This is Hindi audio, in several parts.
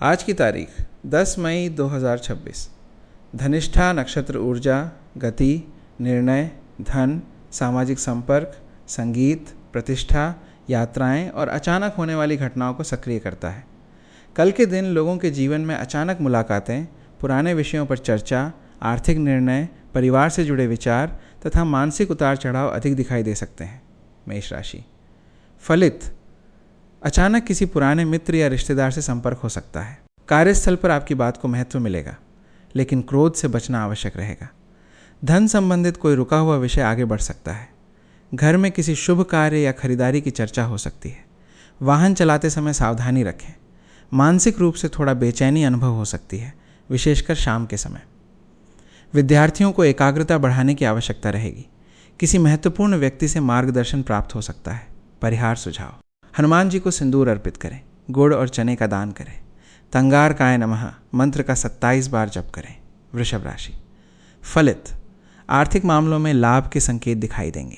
आज की तारीख 10 मई 2026। धनिष्ठा नक्षत्र ऊर्जा, गति, निर्णय, धन, सामाजिक संपर्क, संगीत, प्रतिष्ठा, यात्राएं और अचानक होने वाली घटनाओं को सक्रिय करता है। कल के दिन लोगों के जीवन में अचानक मुलाकातें, पुराने विषयों पर चर्चा, आर्थिक निर्णय, परिवार से जुड़े विचार तथा मानसिक उतार चढ़ाव अधिक दिखाई दे सकते हैं। मेष राशि। फलित, अचानक किसी पुराने मित्र या रिश्तेदार से संपर्क हो सकता है। कार्यस्थल पर आपकी बात को महत्व मिलेगा, लेकिन क्रोध से बचना आवश्यक रहेगा। धन संबंधित कोई रुका हुआ विषय आगे बढ़ सकता है। घर में किसी शुभ कार्य या खरीदारी की चर्चा हो सकती है। वाहन चलाते समय सावधानी रखें। मानसिक रूप से थोड़ा बेचैनी अनुभव हो सकती है, विशेषकर शाम के समय। विद्यार्थियों को एकाग्रता बढ़ाने की आवश्यकता रहेगी। किसी महत्वपूर्ण व्यक्ति से मार्गदर्शन प्राप्त हो सकता है। परिहार सुझाव: हनुमान जी को सिंदूर अर्पित करें, गुड़ और चने का दान करें। तंगार काय नमः मंत्र का 27 बार जप करें। वृषभ राशि। फलित, आर्थिक मामलों में लाभ के संकेत दिखाई देंगे।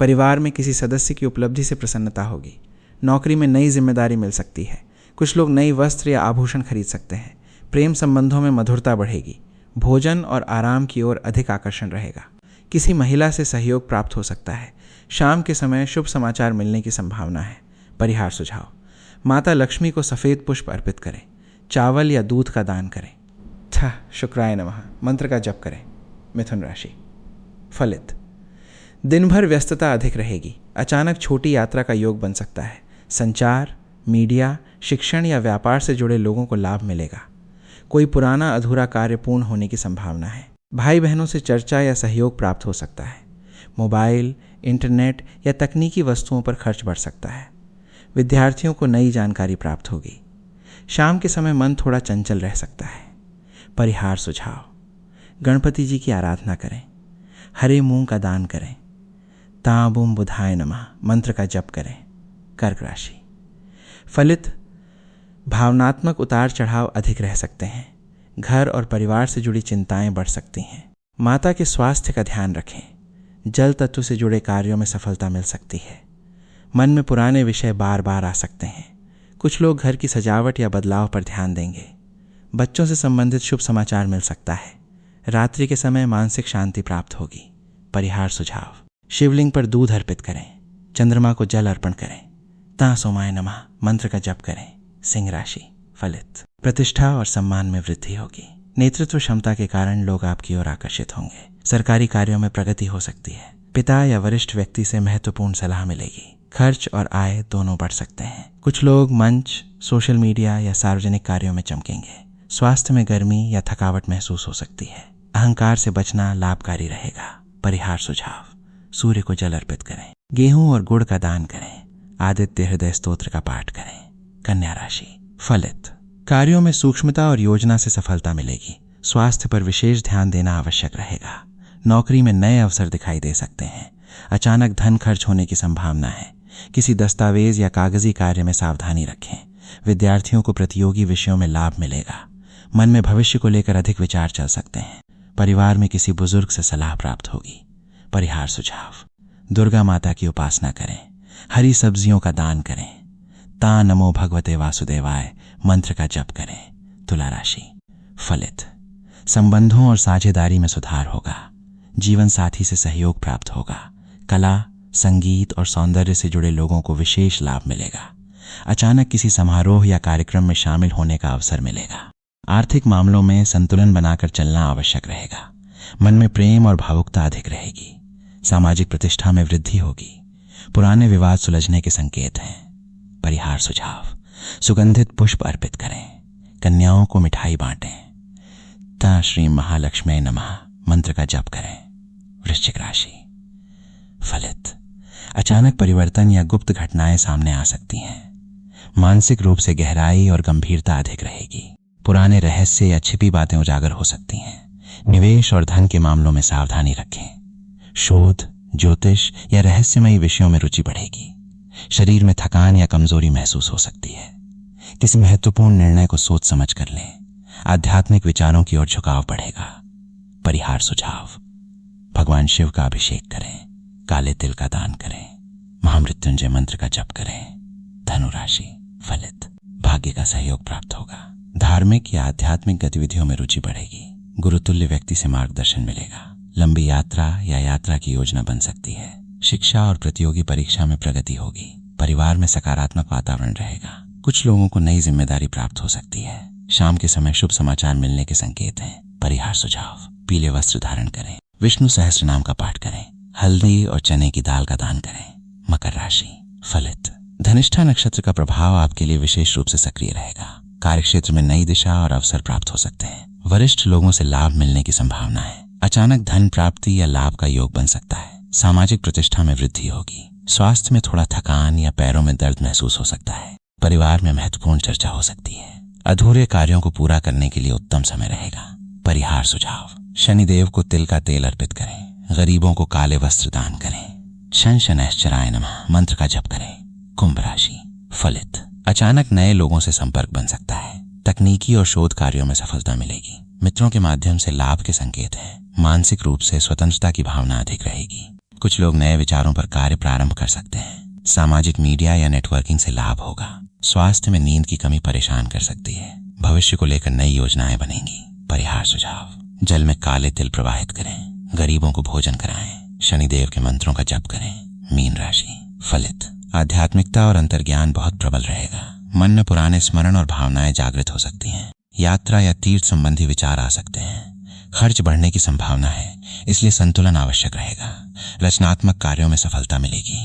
परिवार में किसी सदस्य की उपलब्धि से प्रसन्नता होगी। नौकरी में नई जिम्मेदारी मिल सकती है। कुछ लोग नई वस्त्र या आभूषण खरीद सकते हैं। प्रेम संबंधों में मधुरता बढ़ेगी। भोजन और आराम की ओर अधिक आकर्षण रहेगा। किसी महिला से सहयोग प्राप्त हो सकता है। शाम के समय शुभ समाचार मिलने की संभावना है। परिहार सुझाव: माता लक्ष्मी को सफ़ेद पुष्प अर्पित करें। चावल या दूध का दान करें। छ शुक्राय नमः मंत्र का जप करें। मिथुन राशि। फलित, दिन भर व्यस्तता अधिक रहेगी। अचानक छोटी यात्रा का योग बन सकता है। संचार, मीडिया, शिक्षण या व्यापार से जुड़े लोगों को लाभ मिलेगा। कोई पुराना अधूरा कार्य पूर्ण होने की संभावना है। भाई बहनों से चर्चा या सहयोग प्राप्त हो सकता है। मोबाइल, इंटरनेट या तकनीकी वस्तुओं पर खर्च बढ़ सकता है। विद्यार्थियों को नई जानकारी प्राप्त होगी। शाम के समय मन थोड़ा चंचल रह सकता है। परिहार सुझाव: गणपति जी की आराधना करें। हरे मूंग का दान करें। ताबुम बुधाय नमः मंत्र का जप करें। कर्क राशि। फलित, भावनात्मक उतार चढ़ाव अधिक रह सकते हैं। घर और परिवार से जुड़ी चिंताएं बढ़ सकती हैं। माता के स्वास्थ्य का ध्यान रखें। जल तत्व से जुड़े कार्यों में सफलता मिल सकती है। मन में पुराने विषय बार बार आ सकते हैं। कुछ लोग घर की सजावट या बदलाव पर ध्यान देंगे। बच्चों से संबंधित शुभ समाचार मिल सकता है। रात्रि के समय मानसिक शांति प्राप्त होगी। परिहार सुझाव: शिवलिंग पर दूध अर्पित करें। चंद्रमा को जल अर्पण करें। ता सोमाय नमः मंत्र का जप करें। सिंह राशि। फलित, प्रतिष्ठा और सम्मान में वृद्धि होगी। नेतृत्व क्षमता के कारण लोग आपकी ओर आकर्षित होंगे। सरकारी कार्यों में प्रगति हो सकती है। पिता या वरिष्ठ व्यक्ति से महत्वपूर्ण सलाह मिलेगी। खर्च और आय दोनों बढ़ सकते हैं। कुछ लोग मंच, सोशल मीडिया या सार्वजनिक कार्यों में चमकेंगे। स्वास्थ्य में गर्मी या थकावट महसूस हो सकती है। अहंकार से बचना लाभकारी रहेगा। परिहार सुझाव: सूर्य को जल अर्पित करें। गेहूं और गुड़ का दान करें। आदित्य हृदय स्तोत्र का पाठ करें। कन्या राशि। फलित, कार्यों में सूक्ष्मता और योजना से सफलता मिलेगी। स्वास्थ्य पर विशेष ध्यान देना आवश्यक रहेगा। नौकरी में नए अवसर दिखाई दे सकते हैं। अचानक धन खर्च होने की संभावना है। किसी दस्तावेज या कागजी कार्य में सावधानी रखें। विद्यार्थियों को प्रतियोगी विषयों में लाभ मिलेगा। मन में भविष्य को लेकर अधिक विचार चल सकते हैं। परिवार में किसी बुजुर्ग से सलाह प्राप्त होगी। परिहार सुझाव: दुर्गा माता की उपासना करें। हरी सब्जियों का दान करें। ता नमो भगवते वासुदेवाय मंत्र का जप करें। तुला राशि। फलित, संबंधों और साझेदारी में सुधार होगा। जीवन साथी से सहयोग प्राप्त होगा। कला, संगीत और सौंदर्य से जुड़े लोगों को विशेष लाभ मिलेगा। अचानक किसी समारोह या कार्यक्रम में शामिल होने का अवसर मिलेगा। आर्थिक मामलों में संतुलन बनाकर चलना आवश्यक रहेगा। मन में प्रेम और भावुकता अधिक रहेगी। सामाजिक प्रतिष्ठा में वृद्धि होगी। पुराने विवाद सुलझने के संकेत हैं। परिहार सुझाव: सुगंधित पुष्प अर्पित करें। कन्याओं को मिठाई बांटें। ता श्री महालक्ष्मी नमः मंत्र का जप करें। वृश्चिक राशि। फलित, अचानक परिवर्तन या गुप्त घटनाएं सामने आ सकती हैं। मानसिक रूप से गहराई और गंभीरता अधिक रहेगी। पुराने रहस्य या छिपी बातें उजागर हो सकती हैं। निवेश और धन के मामलों में सावधानी रखें। शोध, ज्योतिष या रहस्यमयी विषयों में रुचि बढ़ेगी। शरीर में थकान या कमजोरी महसूस हो सकती है। किसी महत्वपूर्ण निर्णय को सोच समझ कर लें। आध्यात्मिक विचारों की ओर झुकाव बढ़ेगा। परिहार सुझाव: भगवान शिव का अभिषेक करें। काले तिल का दान करें। महामृत्युंजय मंत्र का जप करें। धनु राशि। फलित, भाग्य का सहयोग प्राप्त होगा। धार्मिक या आध्यात्मिक गतिविधियों में रुचि बढ़ेगी। गुरुतुल्य व्यक्ति से मार्गदर्शन मिलेगा। लंबी यात्रा या यात्रा की योजना बन सकती है। शिक्षा और प्रतियोगी परीक्षा में प्रगति होगी। परिवार में सकारात्मक वातावरण रहेगा। कुछ लोगों को नई जिम्मेदारी प्राप्त हो सकती है। शाम के समय शुभ समाचार मिलने के संकेत हैं। परिहार सुझाव: पीले वस्त्र धारण करें। विष्णु सहस्त्र नाम का पाठ करें। हल्दी और चने की दाल का दान करें। मकर राशि: फलित। धनिष्ठा नक्षत्र का प्रभाव आपके लिए विशेष रूप से सक्रिय रहेगा। कार्यक्षेत्र में नई दिशा और अवसर प्राप्त हो सकते हैं। वरिष्ठ लोगों से लाभ मिलने की संभावना है। अचानक धन प्राप्ति या लाभ का योग बन सकता है। सामाजिक प्रतिष्ठा में वृद्धि होगी। स्वास्थ्य में थोड़ा थकान या पैरों में दर्द महसूस हो सकता है। परिवार में महत्वपूर्ण चर्चा हो सकती है। अधूरे कार्यों को पूरा करने के लिए उत्तम समय रहेगा। परिहार सुझाव: शनिदेव को तिल का तेल अर्पित करें। गरीबों को काले वस्त्र दान करें। शन शनैश्चराय नमः मंत्र का जप करें। कुंभ राशि: फलित। अचानक नए लोगों से संपर्क बन सकता है। तकनीकी और शोध कार्यों में सफलता मिलेगी। मित्रों के माध्यम से लाभ के संकेत हैं। मानसिक रूप से स्वतंत्रता की भावना अधिक रहेगी। कुछ लोग नए विचारों पर कार्य प्रारंभ कर सकते हैं। सामाजिक मीडिया या नेटवर्किंग से लाभ होगा। स्वास्थ्य में नींद की कमी परेशान कर सकती है। भविष्य को लेकर नई योजनाएं बनेंगी। परिहार सुझाव: जल में काले तिल प्रवाहित करें। गरीबों को भोजन कराएं। शनिदेव के मंत्रों का जप करें। मीन राशि: फलित। आध्यात्मिकता और अंतर्ज्ञान बहुत प्रबल रहेगा। मन में पुराने स्मरण और भावनाएं जागृत हो सकती हैं। यात्रा या तीर्थ संबंधी विचार आ सकते हैं। खर्च बढ़ने की संभावना है, इसलिए संतुलन आवश्यक रहेगा। रचनात्मक कार्यों में सफलता मिलेगी।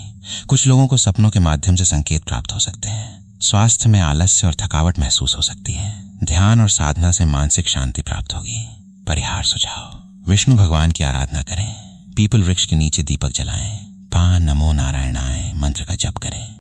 कुछ लोगों को सपनों के माध्यम से संकेत प्राप्त हो सकते हैं। स्वास्थ्य में आलस्य और थकावट महसूस हो सकती है। ध्यान और साधना से मानसिक शांति प्राप्त होगी। परिहार सुझाव: विष्णु भगवान की आराधना करें। पीपल वृक्ष के नीचे दीपक जलाएं। पान नमो नारायणाय मंत्र का जप करें।